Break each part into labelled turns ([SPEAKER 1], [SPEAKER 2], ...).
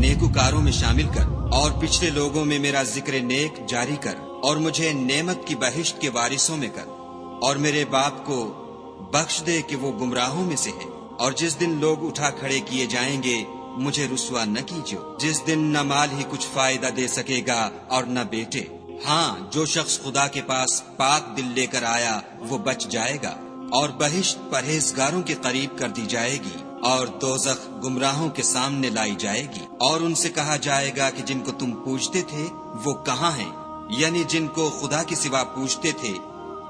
[SPEAKER 1] نیکوکاروں میں شامل کر، اور پچھلے لوگوں میں میرا ذکر نیک جاری کر، اور مجھے نعمت کی بہشت کے وارثوں میں کر، اور میرے باپ کو بخش دے کہ وہ گمراہوں میں سے ہے۔ اور جس دن لوگ اٹھا کھڑے کیے جائیں گے مجھے رسوا نہ کیجو، جس دن نہ مال ہی کچھ فائدہ دے سکے گا اور نہ بیٹے۔ ہاں، جو شخص خدا کے پاس پاک دل لے کر آیا وہ بچ جائے گا، اور بہشت پرہیزگاروں کے قریب کر دی جائے گی، اور دوزخ گمراہوں کے سامنے لائی جائے گی۔ اور ان سے کہا جائے گا کہ جن کو تم پوجتے تھے وہ کہاں ہیں؟ یعنی جن کو خدا کے سوا پوجتے تھے،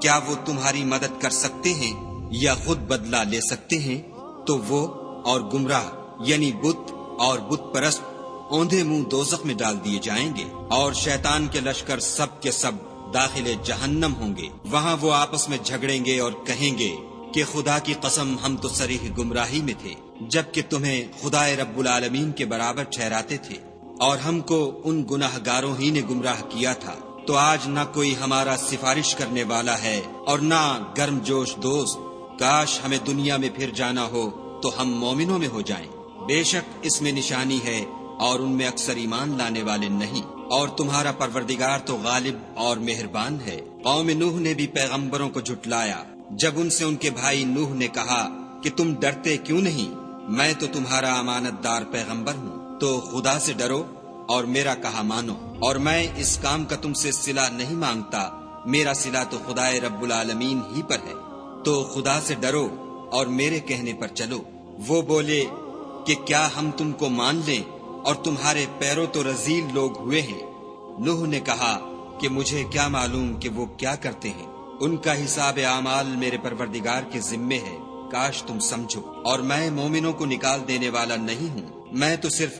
[SPEAKER 1] کیا وہ تمہاری مدد کر سکتے ہیں یا خود بدلہ لے سکتے ہیں؟ تو وہ اور گمراہ یعنی بت اور بت پرست اوندھے منہ دوزخ میں ڈال دیے جائیں گے، اور شیطان کے لشکر سب کے سب داخل جہنم ہوں گے۔ وہاں وہ آپس میں جھگڑیں گے اور کہیں گے کہ خدا کی قسم ہم تو صریح گمراہی میں تھے، جبکہ تمہیں خدا رب العالمین کے برابر ٹھہراتے تھے، اور ہم کو ان گناہ گاروں ہی نے گمراہ کیا تھا۔ تو آج نہ کوئی ہمارا سفارش کرنے والا ہے اور نہ گرم جوش دوست۔ کاش ہمیں دنیا میں پھر جانا ہو تو ہم مومنوں میں ہو جائیں۔ بے شک اس میں نشانی ہے اور ان میں اکثر ایمان لانے والے نہیں، اور تمہارا پروردگار تو غالب اور مہربان ہے۔ قوم نوح نے بھی پیغمبروں کو جھٹلایا جب ان سے ان کے بھائی نوح نے کہا کہ تم ڈرتے کیوں نہیں؟ میں تو تمہارا امانت دار پیغمبر ہوں، تو خدا سے ڈرو اور میرا کہا مانو، اور میں اس کام کا تم سے صلہ نہیں مانگتا، میرا صلہ تو خدا رب العالمین ہی پر ہے، تو خدا سے ڈرو اور میرے کہنے پر چلو۔ وہ بولے کہ کیا ہم تم کو مان لیں اور تمہارے پیروں تو رذیل لوگ ہوئے ہیں؟ نوح نے کہا کہ مجھے کیا معلوم کہ وہ کیا کرتے ہیں، ان کا حساب اعمال میرے پروردگار کے ذمے ہے، کاش تم سمجھو۔ اور میں مومنوں کو نکال دینے والا نہیں ہوں، میں تو صرف